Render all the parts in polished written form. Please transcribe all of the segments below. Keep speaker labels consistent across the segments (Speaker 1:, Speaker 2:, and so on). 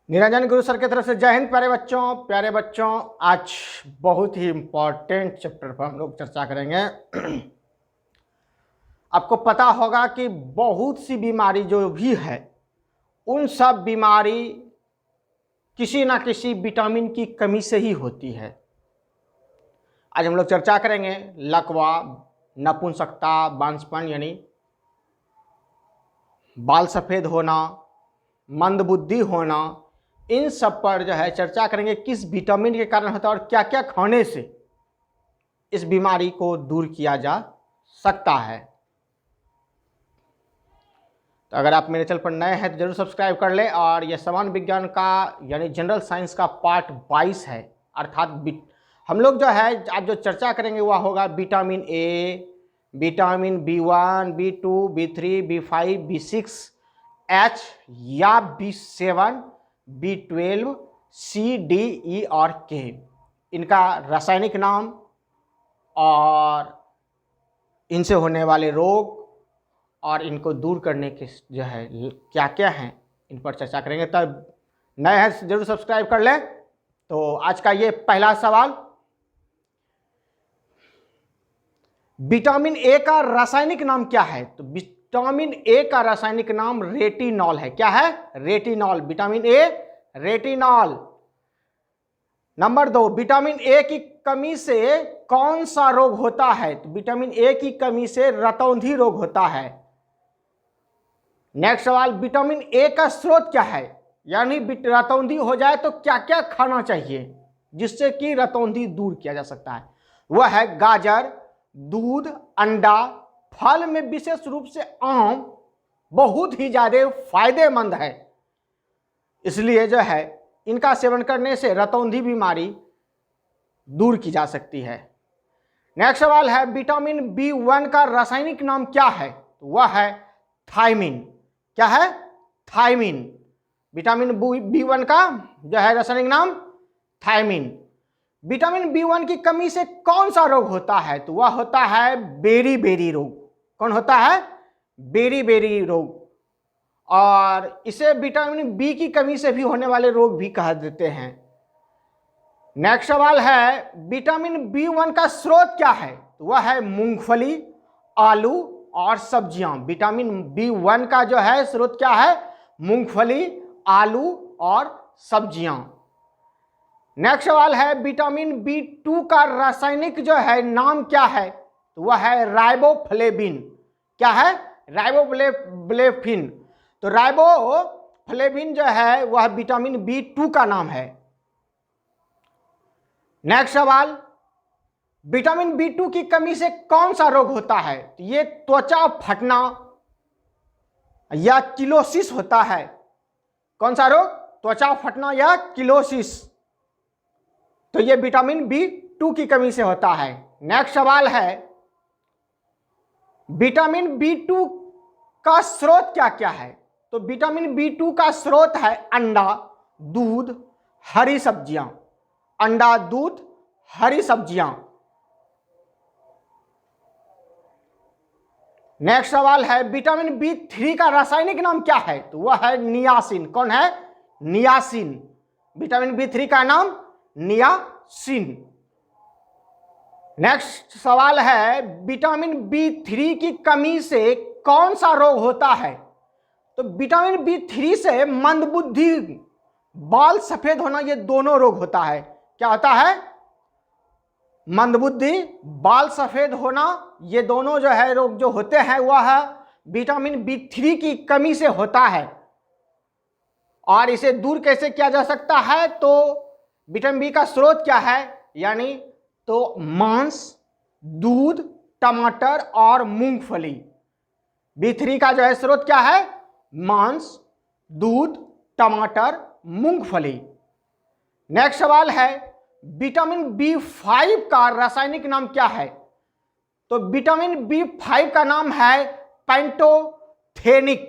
Speaker 1: निरंजन गुरु sir की तरफ से जय हिंद। प्यारे बच्चों आज बहुत ही इम्पोर्टेंट चैप्टर पर हम लोग चर्चा करेंगे। आपको पता होगा कि बहुत सी बीमारी जो भी है उन सब बीमारी किसी ना किसी विटामिन की कमी से ही होती है। आज हम लोग चर्चा करेंगे लकवा, नपुंसकता, बांझपन यानी बाल सफ़ेद होना, मंदबुद्धि होना, इन सब पर जो है चर्चा करेंगे किस विटामिन के कारण होता है और क्या क्या खाने से इस बीमारी को दूर किया जा सकता है। तो अगर आप मेरे चैनल पर नए हैं तो जरूर सब्सक्राइब कर लें। और यह सामान्य विज्ञान का यानी जनरल साइंस का पार्ट 22 है, अर्थात हम लोग जो है आज जो चर्चा करेंगे वह होगा vitamin A, vitamin B1, B2, B3, B5, B6, H या B7, B12, C, D, E और K, इनका रासायनिक नाम और इनसे होने वाले रोग और इनको दूर करने के जो है क्या क्या हैं इन पर चर्चा करेंगे। तब नए हैं जरूर सब्सक्राइब कर लें। तो आज का ये पहला सवाल, विटामिन ए का रासायनिक नाम क्या है? तो विटामिन ए का रासायनिक नाम रेटिनॉल है। क्या है? Retinol. Vitamin A retinol. Number 2, vitamin A की कमी से कौन सा रोग होता है? तो विटामिन ए की कमी से रतौंधी रोग होता है। नेक्स्ट सवाल, विटामिन ए का स्रोत क्या है? यानी रतौंधी हो जाए तो क्या क्या खाना चाहिए जिससे कि रतौंधी दूर किया जा सकता है? वह है गाजर, दूध, अंडा, फल में विशेष रूप से आम बहुत ही ज्यादा फायदेमंद है, इसलिए जो है इनका सेवन करने से रतौंधी बीमारी दूर की जा सकती है। नेक्स्ट सवाल है, विटामिन B1 का रासायनिक नाम क्या है? तो वह है थायमिन। क्या है? थायमिन। विटामिन B1 का जो है रासायनिक नाम थायमिन। विटामिन B1 की कमी से कौन सा रोग होता है? तो वह होता है बेरी रोग। कौन होता है? बेरी रोग। और इसे विटामिन बी की कमी से भी होने वाले रोग भी कह देते हैं। नेक्स्ट सवाल है, विटामिन B1 का स्रोत क्या है? तो वह है मूंगफली, आलू और सब्जियां। विटामिन B1 का जो है स्रोत क्या है? मूंगफली, आलू और सब्जियां। नेक्स्ट सवाल है, विटामिन B2 का रासायनिक जो है नाम क्या है? तो वह है राइबोफ्लेविन। क्या है? राइबोफ्लेविन। तो राइबोफ्लेविन जो है वह विटामिन B2 का नाम है। नेक्स्ट सवाल, विटामिन B2 की कमी से कौन सा रोग होता है? तो ये त्वचा फटना या किलोसिस होता है। कौन सा रोग? त्वचा फटना या किलोसिस। तो ये विटामिन B2 की कमी से होता है। नेक्स्ट सवाल है, विटामिन B2 का स्रोत क्या क्या है? तो विटामिन B2 का स्रोत है अंडा, दूध, हरी सब्जियां। अंडा, दूध, हरी सब्जियां। नेक्स्ट सवाल है, विटामिन B3 का रासायनिक नाम क्या है? तो वह है नियासिन। कौन है? नियासिन। विटामिन B3 का नाम नियासिन। नेक्स्ट सवाल है, विटामिन B3 की कमी से कौन सा रोग होता है? तो विटामिन B3 से मंदबुद्धि, बाल सफेद होना, ये दोनों रोग होता है। क्या होता है? मंदबुद्धि, बाल सफेद होना, ये दोनों जो है रोग जो होते हैं वह विटामिन B3 की कमी से होता है। और इसे दूर कैसे किया जा सकता है? तो विटामिन बी का स्रोत क्या है? यानी तो मांस, दूध, टमाटर और मूंगफली। B3 का जो है स्रोत क्या है? मांस, दूध, टमाटर, मूंगफली। नेक्स्ट सवाल है, विटामिन B5 का रासायनिक नाम क्या है? तो विटामिन B5 का नाम है पेंटोथेनिक।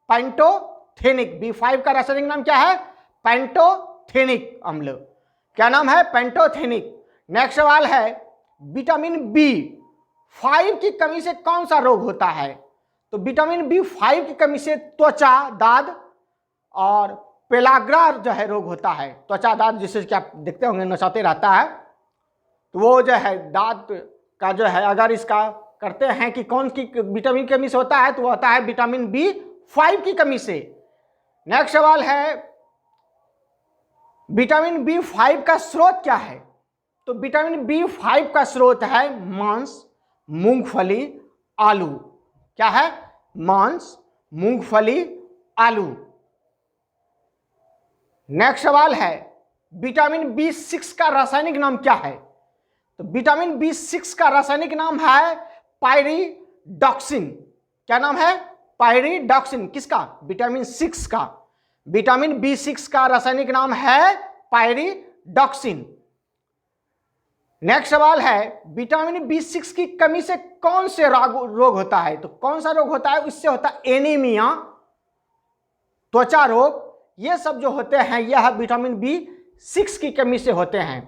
Speaker 1: पेंटोथेनिक। B5 का रासायनिक नाम क्या है? पेंटोथेनिक अम्ल। क्या नाम है? पेंटोथेनिक। नेक्स्ट सवाल है, विटामिन B5 की कमी से कौन सा रोग होता है? तो विटामिन B5 की कमी से त्वचा, दाद और पेलाग्रा जो है रोग होता है, त्वचा दांत जिसे कि आप देखते होंगे नचाते रहता है, तो वो जो है दांत का जो है अगर इसका करते हैं कि कौन की विटामिन की कमी से होता है, तो वो होता है विटामिन B5 की कमी से। नेक्स्ट सवाल है विटामिन B5 का स्रोत क्या है? तो विटामिन B5 का स्रोत है मांस, मूंगफली, आलू। क्या है? मांस, मूंगफली, आलू। नेक्स्ट सवाल है विटामिन B6 का रासायनिक नाम क्या है? तो विटामिन B6 का रासायनिक नाम है पायरिडॉक्सिन। क्या नाम है? पायरिडॉक्सिन। किसका? विटामिन 6 का। विटामिन B6 का रासायनिक नाम है पायरिडॉक्सिन। नेक्स्ट सवाल है विटामिन B6 की कमी से कौन से रोग होता है? तो कौन सा रोग होता है? इससे होता है एनीमिया, त्वचा रोग, ये सब जो होते हैं यह विटामिन B6 की कमी से होते हैं।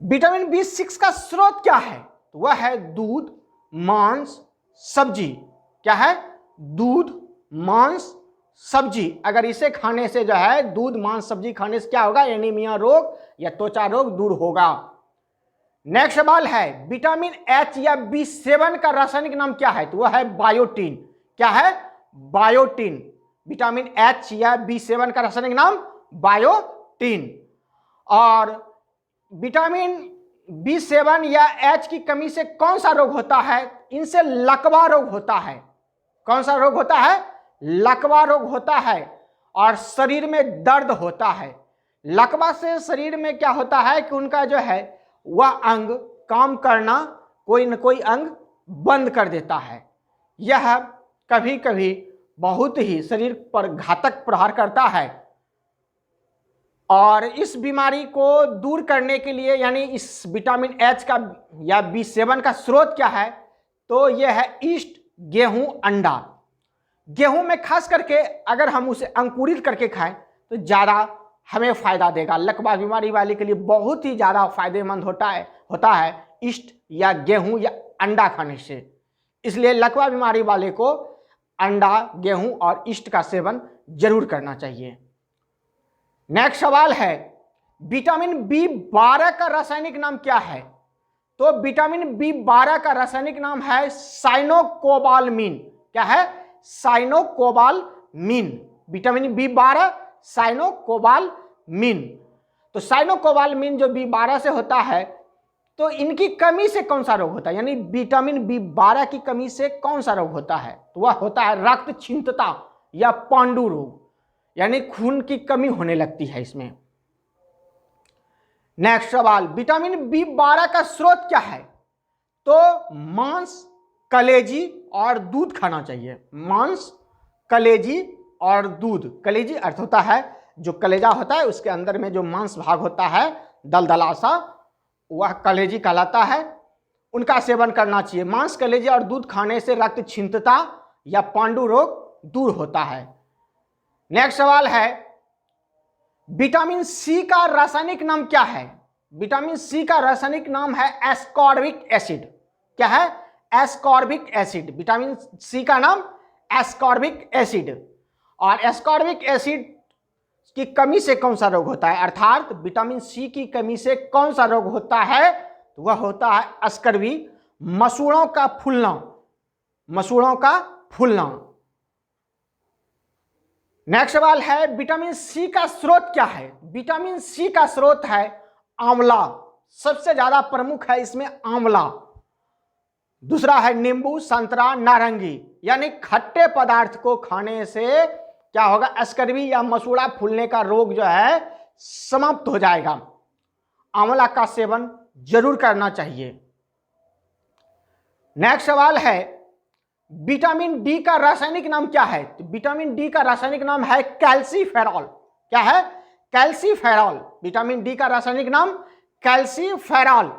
Speaker 1: विटामिन B6 का स्रोत क्या है? तो वह है दूध, मांस, सब्जी। क्या है? दूध, मांस, सब्जी। अगर इसे खाने से जो है दूध, मांस, सब्जी खाने से क्या होगा? एनीमिया रोग या त्वचा रोग दूर होगा। नेक्स्ट सवाल है विटामिन H या B7 का रासायनिक नाम क्या है? तो वह है बायोटीन। क्या है? बायोटीन। विटामिन H या B7 का रासायनिक नाम बायोटीन। और विटामिन B7 या H की कमी से कौन सा रोग होता है? इनसे लकवा रोग होता है। कौन सा रोग होता है? लकवा रोग होता है। और शरीर में दर्द होता है। लकवा से शरीर में क्या होता है कि उनका जो है वह अंग काम करना कोई न कोई अंग बंद कर देता है। यह कभी कभी बहुत ही शरीर पर घातक प्रहार करता है। और इस बीमारी को दूर करने के लिए यानी इस विटामिन H का या B7 का स्रोत क्या है? तो यह है ईस्ट, गेहूं, अंडा। गेहूं में खास करके अगर हम उसे अंकुरित करके खाएं तो ज़्यादा हमें फायदा देगा। लकवा बीमारी वाले के लिए बहुत ही ज़्यादा फायदेमंद होता है ईस्ट या गेहूं या अंडा खाने से। इसलिए लकवा बीमारी वाले को अंडा, गेहूं और ईस्ट का सेवन जरूर करना चाहिए। नेक्स्ट सवाल है विटामिन B12 का रासायनिक नाम क्या है? तो विटामिन B12 का रासायनिक नाम है साइनोकोबालमीन। क्या है? साइनोकोबालमीन। Vitamin B12 cyanocobalamin. तो साइनोकोबालमीन जो B12 से होता है, तो इनकी कमी से कौन सा रोग होता है? यानी विटामिन B12 की कमी से कौन सा रोग होता है? तो वह होता है रक्त क्षीणता या पांडु रोग, यानी खून की कमी होने लगती है इसमें। नेक्स्ट सवाल विटामिन B12 का स्रोत क्या है? तो मांस, कलेजी और दूध खाना चाहिए। मांस, कलेजी और दूध। कलेजी अर्थ होता है जो कलेजा होता है उसके अंदर में जो मांस भाग होता है दलदला सा, वह कलेजी कहलाता है। उनका सेवन करना चाहिए। मांस, कलेजी और दूध खाने से रक्त क्षीणता या पांडु रोग दूर होता है। नेक्स्ट सवाल है विटामिन C का रासायनिक नाम क्या है? विटामिन C का रासायनिक नाम है एस्कॉर्बिक एसिड। क्या है? Ascorbic acid. विटामिन C का नाम एस्कॉर्बिक एसिड। और एस्कॉर्बिक एसिड की कमी से कौन सा रोग होता है? अर्थात विटामिन C की कमी से कौन सा रोग होता है? तो वह होता है स्कर्वी, मसूड़ों का फूलना। मसूड़ों का फूलना। नेक्स्ट सवाल है विटामिन C का स्रोत क्या है? विटामिन C का स्रोत है आंवला। सबसे ज्यादा प्रमुख है इसमें आंवला। दूसरा है नींबू, संतरा, नारंगी। यानी खट्टे पदार्थ को खाने से क्या होगा? स्कर्वी या मसूड़ा फूलने का रोग जो है समाप्त हो जाएगा। आंवला का सेवन जरूर करना चाहिए। नेक्स्ट सवाल है विटामिन D का रासायनिक नाम क्या है? तो विटामिन D का रासायनिक नाम है कैल्सीफेरॉल। क्या है? कैल्सीफेरॉल। विटामिन D का रासायनिक नाम कैल्सीफेरॉल।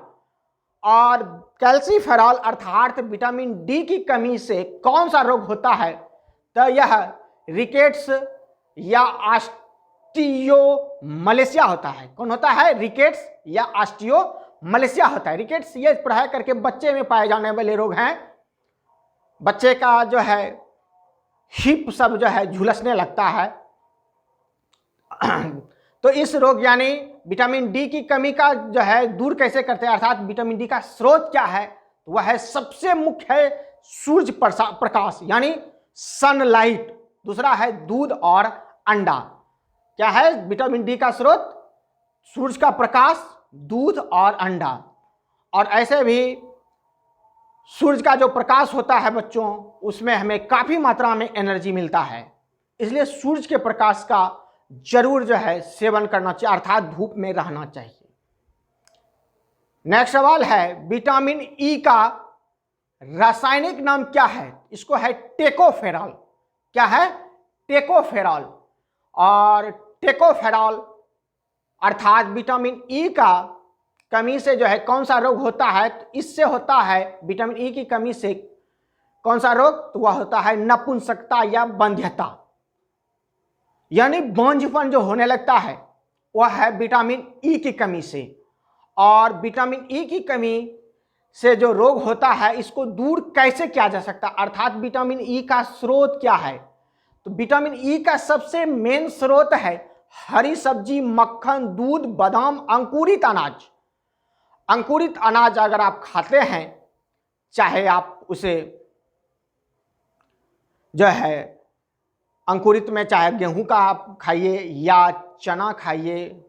Speaker 1: और कैल्सीफेरॉल अर्थात विटामिन D की कमी से कौन सा रोग होता है? तो यह रिकेट्स या ऑस्टियोमलेशिया होता है। कौन होता है? रिकेट्स या ऑस्टियोमलेशिया होता है। रिकेट्स ये प्राय करके बच्चे में पाए जाने वाले रोग हैं। बच्चे का जो है हिप सब जो है झुलसने लगता है, तो इस रोग यानी विटामिन डी की कमी का जो है दूर कैसे करते हैं, अर्थात विटामिन डी का स्रोत क्या है, तो वह है सबसे मुख्य है सूर्य प्रकाश यानी सनलाइट। दूसरा है दूध और अंडा। क्या है विटामिन डी का स्रोत? सूरज का प्रकाश, दूध और अंडा। और ऐसे भी सूरज का जो प्रकाश होता है बच्चों, उसमें हमें काफी मात्रा में एनर्जी मिलता है, इसलिए सूरज के प्रकाश का जरूर जो है सेवन करना चाहिए, अर्थात धूप में रहना चाहिए। नेक्स्ट सवाल है विटामिन ई का रासायनिक नाम क्या है? इसको है टेकोफेरॉल। क्या है? टेकोफेरॉल। और टेकोफेरॉल अर्थात विटामिन ई का कमी से जो है कौन सा रोग होता है? तो इससे होता है विटामिन ई की कमी से कौन सा रोग? तो वह होता है नपुंसकता या बंध्यता, यानी बांझपन जो होने लगता है वह है विटामिन ई की कमी से। और विटामिन ई की कमी से जो रोग होता है इसको दूर कैसे किया जा सकता है, अर्थात विटामिन ई का स्रोत क्या है? तो विटामिन ई का सबसे मेन स्रोत है हरी सब्जी, मक्खन, दूध, बादाम, अंकुरित अनाज। अंकुरित अनाज अगर आप खाते हैं, चाहे आप उसे जो है अंकुरित में चाहे गेहूं का आप खाइए या चना खाइए,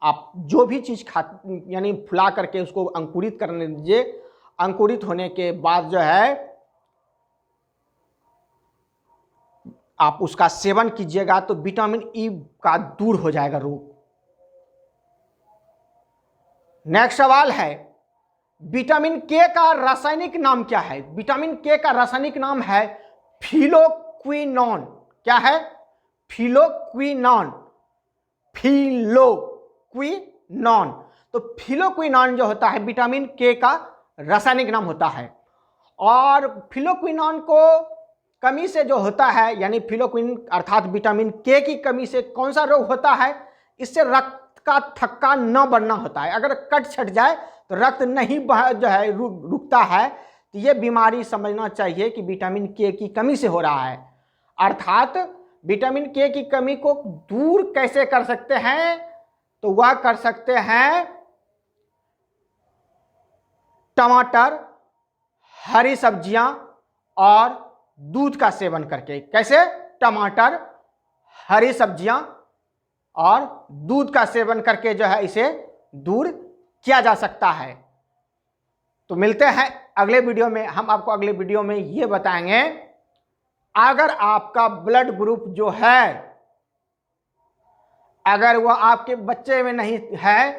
Speaker 1: आप जो भी चीज़ खा यानी फुला करके उसको अंकुरित करने दीजिए। अंकुरित होने के बाद जो है आप उसका सेवन कीजिएगा तो विटामिन ई का दूर हो जाएगा रोग। नेक्स्ट सवाल है विटामिन के का रासायनिक नाम क्या है? विटामिन के का रासायनिक नाम है फिलोक्विनोन। क्या है? फिलोक्विनोन। फिलोक्विनोन। तो फिलोक्विनोन जो होता है विटामिन के का रासायनिक नाम होता है। और फिलोक्विनोन को कमी से जो होता है, यानी फिलोक्विन अर्थात विटामिन के की कमी से कौन सा रोग होता है? इससे रक्त का थक्का न बनना होता है। अगर कट छट जाए तो रक्त नहीं जो है रुकता है, तो ये बीमारी समझना चाहिए कि विटामिन के की कमी से हो रहा है। अर्थात विटामिन के की कमी को दूर कैसे कर सकते हैं? तो वह कर सकते हैं टमाटर, हरी सब्जियां और दूध का सेवन करके। कैसे? टमाटर, हरी सब्जियां और दूध का सेवन करके जो है इसे दूर किया जा सकता है। तो मिलते हैं अगले वीडियो में। हम आपको अगले वीडियो में ये बताएंगे अगर आपका ब्लड ग्रुप जो है अगर वह आपके बच्चे में नहीं है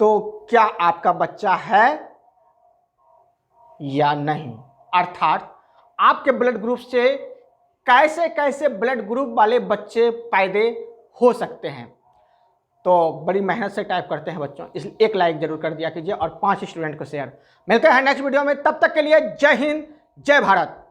Speaker 1: तो क्या आपका बच्चा है या नहीं, अर्थात आपके ब्लड ग्रुप से कैसे कैसे ब्लड ग्रुप वाले बच्चे पैदा हो सकते हैं। तो बड़ी मेहनत से टाइप करते हैं बच्चों, इसलिए एक लाइक जरूर कर दिया कीजिए और 5 स्टूडेंट को शेयर। मिलते हैं नेक्स्ट वीडियो में, तब तक के लिए जय हिंद, जय भारत।